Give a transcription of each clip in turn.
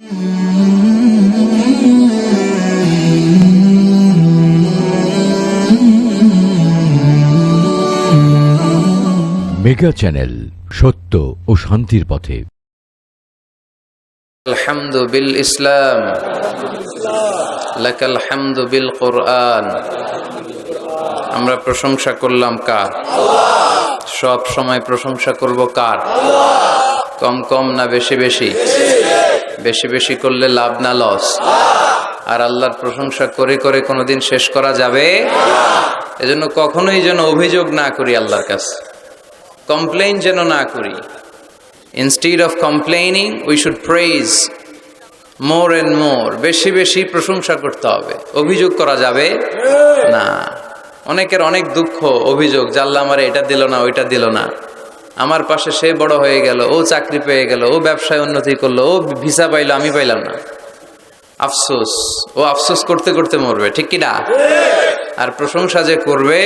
Mega channel, সত্য ও শান্তির পথে। আলহামদু বিল ইসলাম, লাকাল হামদু বিল কুরআন। আমরা প্রশংসা করলাম কার? সব সময় প্রশংসা করব কার? কম কম না বেশি বেশি? বেশি বেশি করলে লাভ না লস? আর আল্লাহর প্রশংসা করে করে কোনোদিন শেষ করা যাবে? এজন্য কখনোই যেন অভিযোগ না করি আল্লাহর কাছে, কমপ্লেইন যেন না করি। Instead of complaining, we should praise more and more. বেশি বেশি প্রশংসা করতে হবে। অভিযোগ করা যাবে না। অনেকের অনেক দুঃখ, অভিযোগ, আল্লাহ আমারে এটা দিল না, ওইটা দিল না, আমার পাশে সে বড় হয়ে গেল, ও চাকরি পেয়ে গেল, ও ব্যবসায় উন্নতি করলো, ও ভিসা পাইলো, আমি পাইলাম না। আফসোস, ও আফসোস করতে করতে মরবে, ঠিক কি না? আর প্রশংসা যে করবে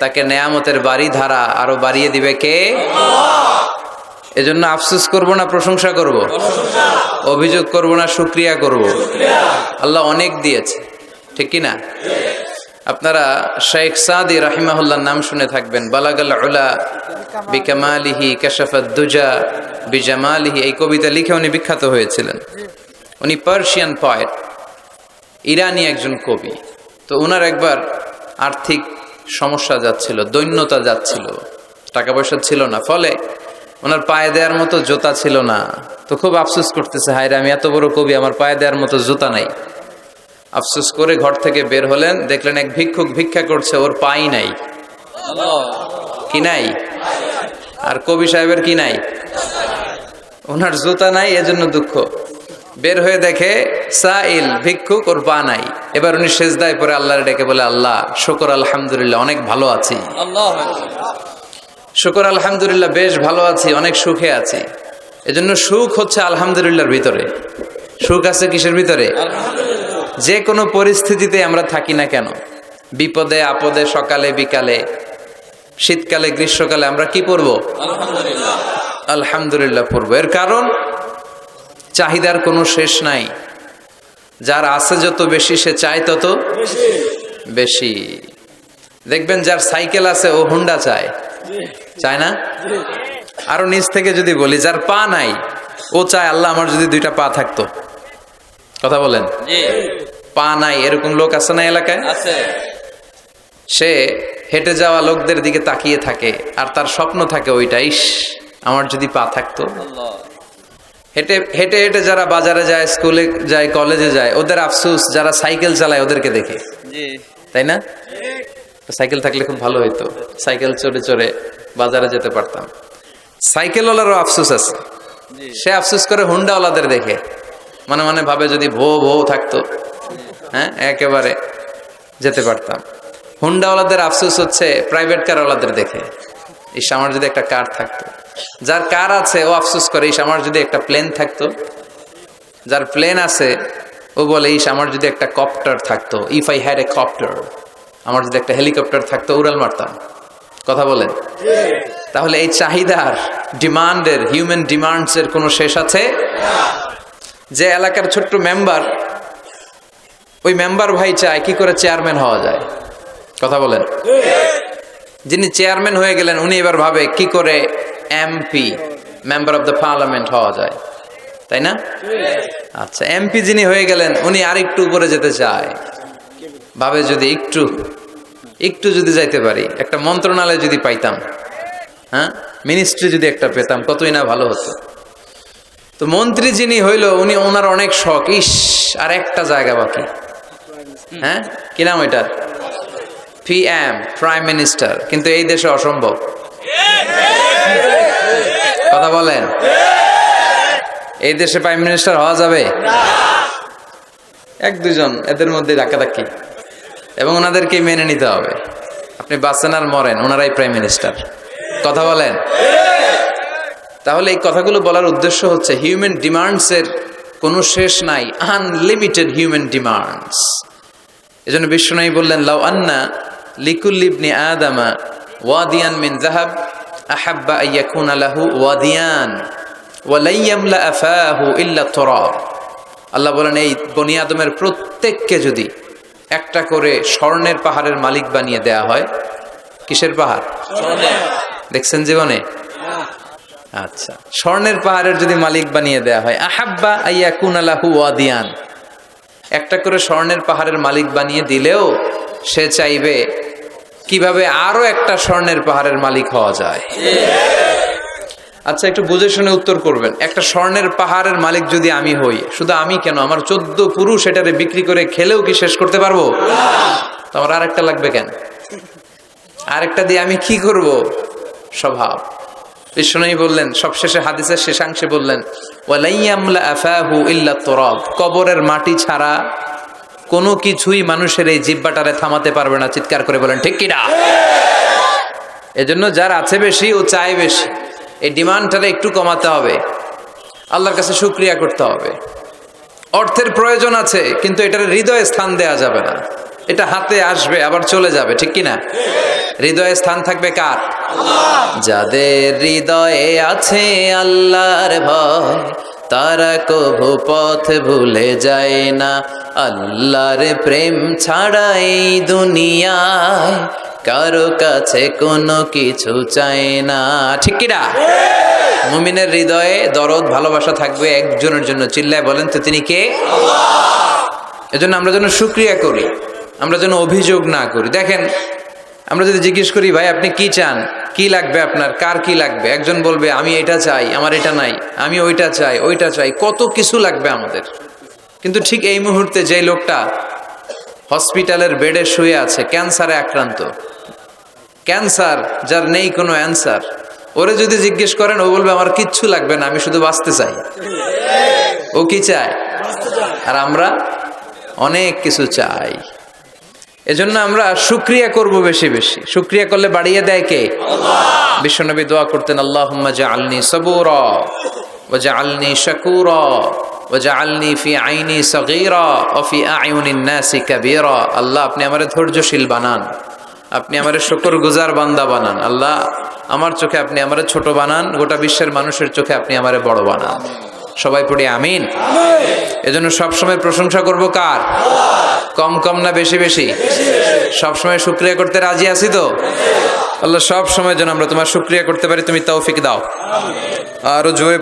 তাকে নেয়ামতের বাড়ি ধারা আরো বাড়িয়ে দিবে কে? এজন্য আফসোস করব না প্রশংসা করব? অভিযোগ করব না শুকরিয়া করব? আল্লাহ অনেক দিয়েছে, ঠিক কি না? আপনারা শেখ সাদি রাহিমাহুল্লাহর নাম শুনে থাকবেন। বালাগাল উলা বিকামালিহি কাশাফাদ দুজা বিজামালিহি, এই কবিতা লিখে উনি বিখ্যাত হয়েছিলেন। উনি পার্সিয়ান পয়েট, ইরানি একজন কবি। তো ওনার একবার আর্থিক সমস্যা যাচ্ছিল, দৈন্যতা যাচ্ছিল, টাকা পয়সা ছিল না, ফলে ওনার পায়ে দেওয়ার মতো জুতা ছিল না। তো খুব আফসোস করতেছে, হায় রে, আমি এত বড় কবি, আমার পায়ে দেওয়ার মতো জুতা নাই। আফসোস করে ঘর থেকে বের হলেন, দেখলেন এক ভিক্ষুক ভিক্ষা করছে, ওর পাই নাই। কি নাই? আর কবি সাহেবের কি নাই? ওনার জুতা নাই, এজন্য দুঃখ। বের হয়ে দেখে সাইল ভিক্ষুক, ওর পা নাই। এবার উনি সেজদায় পরে আল্লাহর ডেকে বলে, আল্লাহ শুকর আলহামদুলিল্লাহ, অনেক ভালো আছি। শুকর আলহামদুলিল্লাহ, বেশ ভালো আছি, অনেক সুখে আছি। এজন্য সুখ হচ্ছে আলহামদুলিল্লাহর ভিতরে। সুখ আছে কিসের ভিতরে? যে কোনো পরিস্থিতিতে আমরা থাকি না কেন, বিপদে আপদে, সকালে বিকালে, শীতকালে গ্রীষ্মকালে, আমরা কি পড়বো? আলহামদুলিল্লাহ পড়বো। এর কারণ চাহিদার কোনো শেষ নাই। যার আছে যত বেশি, সে চায় তত বেশি। দেখবেন যার সাইকেল আছে ও হুন্ডা চায়, চায় না? আরো নিচ থেকে যদি বলি, যার পা নাই ও চায়, আল্লাহ আমার যদি দুইটা পা থাকতো। কথা বলেন? পা নাই এরকম লোক আছে না এলাকায়? সে হেঁটে যাওয়া লোকদের দিকে তাকিয়ে থাকে, আর তার স্বপ্ন থাকে ওইটা, ইস আমার যদি পা থাকতো। হেঁটে হেঁটে হেঁটে যারা বাজারে যায়, স্কুলে যায়, কলেজে যায়, ওদের আফসোস যারা সাইকেল চালায় ওদেরকে দেখে, তাই না? সাইকেল থাকলে খুব ভালো হইতো, সাইকেল চড়ে চড়ে বাজারে যেতে পারতাম। সাইকেলওয়ালারও আফসোস আছে, সে আফসোস করে হুন্ডাওয়ালাদের দেখে, মনে মনে ভাবে যদি ভো ভো থাকতো, হ্যাঁ একেবারে যেতে পারতাম। হুন্ডাওয়ালাদের আফসোস হচ্ছে প্রাইভেট কারওয়ালাদের দেখে, ইস আমার যদি একটা কার থাকতো। যার কার আছে ও আফসোস করে, ইস আমার যদি একটা প্লেন থাকতো। যার প্লেন আছে ও বলে, ইস আমার যদি একটা কপ্টার থাকতো, if I had a copter, আমার যদি একটা হেলিকপ্টার থাকতো, উড়াল মারতাম। কথা বলেন? তাহলে এই চাহিদার, ডিমান্ডের, হিউম্যান ডিমান্ডস এর কোনো শেষ আছে? যে এলাকার ছোট্ট মেম্বার, ওই মেম্বার ভাই চায় কি করে চেয়ারম্যান হওয়া যায়। কথা বলেন? যিনি চেয়ারম্যান হয়ে গেলেন, উনি এবার ভাবে কি করে MP, member of the parliament হওয়া যায়, তাই না? আচ্ছা, এমপি যিনি হয়ে গেলেন, উনি আর একটু উপরে যেতে চায়, ভাবে যদি একটু যদি যাইতে পারি, একটা মন্ত্রণালয় যদি পাইতাম, হ্যাঁ মিনিস্ট্রি যদি একটা পেতাম, কতই না ভালো হতো। তো মন্ত্রী যিনি হইল, উনি ওনার অনেক শখ, ইস আর একটা জায়গা বাকি। হ্যাঁ কি নাম ওইটার? PM, prime minister. কিন্তু এই দেশে অসম্ভব। কথা বলেন? এই দেশে প্রাইম মিনিস্টার হওয়া যাবে? এক দুজন এদের মধ্যে ধাক্কাধাক্কি, এবং ওনাদেরকে মেনে নিতে হবে। আপনি বাঁচেন আর মরেন, ওনারাই প্রাইম মিনিস্টার। কথা বলেন? তাহলে এই কথাগুলো বলার উদ্দেশ্য হচ্ছে, হিউম্যান ডিমান্ডস এর কোনো শেষ নাই, আনলিমিটেড হিউম্যান ডিমান্ডস। এজন্য বিশ্বনবী বললেন, লাউ আন্না লিকুল্লি ইবনি আদামা ওয়াদিয়ান মিন যাহাব আহাব্বা আইয়াকুনা লাহু ওয়াদিয়ান ওয়া লা ইয়ামলা আফাহু ইল্লা তুরাব। আল্লাহ বলেন এই বনি আদমের প্রত্যেককে যদি একটা করে স্বর্ণের পাহাড়ের মালিক বানিয়ে দেয়া হয়। কিসের পাহাড়? দেখছেন জীবনে? আচ্ছা, স্বর্ণের পাহাড়ের যদি মালিক বানিয়ে দেয়া হয়, আহাব্বা আইয়াকুনা লাহু ওয়াদিয়ান, একটা করে স্বর্ণের পাহাড়ের মালিক বানিয়ে দিলেও সে চাইবে কিভাবে আরো একটা স্বর্ণের পাহাড়ের মালিক হওয়া যায়। আচ্ছা, একটু বুঝে শুনে উত্তর করবেন। একটা স্বর্ণের পাহাড়ের মালিক যদি আমি হই, শুধু আমি কেন, আমার 14 পুরুষ এটারে বিক্রি করে খেলেও কি শেষ করতে পারবো? তো আমার আরেকটা লাগবে কেন? আরেকটা দিয়ে আমি কি করব? স্বভাব। বিষ্ণু বললেন সবশেষে হাদিসের শেষাংশে বললেন, ওয়ালাইয়ামলা আফাহু ইল্লা তুরাব, কবরের মাটি ছাড়া কোনো কিছুই মানুষের এই জিহ্বাটারে থামাতে পারবে না। চিৎকার করে বলেন ঠিক কিনা? এজন্য যার আছে বেশি ও চায় বেশি, এই ডিমান্ডটারে একটু কমাতে হবে, আল্লাহর কাছে শুকরিয়া করতে হবে। অর্থের প্রয়োজন আছে, কিন্তু এটার হৃদয়ে স্থান দেয়া যাবে না। এটা হাতে আসবে আবার চলে যাবে, ঠিক কিনা? হৃদয়ে স্থান থাকবে কার? যাদের হৃদয়ে আছে আল্লাহর ভয়, তারা কভু পথ ভুলে যায় না। আল্লাহর প্রেম ছাড়া এই দুনিয়ায় কারো কাছে কোনো কিছু চায় না, ঠিক কিনা? মুমিনের হৃদয়ে দরদ ভালোবাসা থাকবে একজনের জন্য। চিল্লায় বলেন তো তিনি কে? এজন্য আমরা যেন শুকরিয়া করি, আমরা যেন অভিযোগ না করি। দেখেন, আমরা যদি জিজ্ঞেস করি ভাই আপনি কি চান, কি লাগবে আপনার, কার কি লাগবে, একজন বলবে আমি এটা চাই, আমার এটা নাই, আমি ওইটা চাই, ওইটা চাই, কত কিছু লাগবে আমাদের। কিন্তু ঠিক এই মুহূর্তে যে লোকটা হসপিটালের বেডে শুয়ে আছে, ক্যান্সারে আক্রান্ত, ক্যান্সার যার নেই কোনো অ্যান্সার, ওরে যদি জিজ্ঞেস করেন ও বলবে আমার কিচ্ছু লাগবে না, আমি শুধু বাঁচতে চাই। ও কি চায়? আর আমরা অনেক কিছু চাই। এজন্য আমরা শুকরিয়া করব বেশি বেশি। শুকরিয়া করলে বাড়িয়ে দেয় কে? আল্লাহ। বিশ্বনবী দোয়া করতেন, আল্লাহুম্মা জাআলনি সাবুরা ওয়া জাআলনি শাকুরা ওয়া জাআলনি ফি আইনি সগীরা ওয়া ফি আয়ুনিন নাসি কাবীরা। আল্লাহ আপনি আমারে ধৈর্যশীল বানান, আপনি আমারে শুকরগুজার বান্দা বানান। আল্লাহ আমার চোখে আপনি আমারে ছোট বানান, গোটা বিশ্বের মানুষের চোখে আপনি আমারে বড় বানান। সবাই পড়ি আমিন। এজন্য সবসময় প্রশংসা করব কার? কম কম না বেশি বেশি? সবসময় শুকরিয়া করতে রাজি আছি তো? আল্লাহ সব সময় যেন আমরা তোমার শুকরিয়া করতে পারি, তুমি তৌফিক দাও। আরো জোরে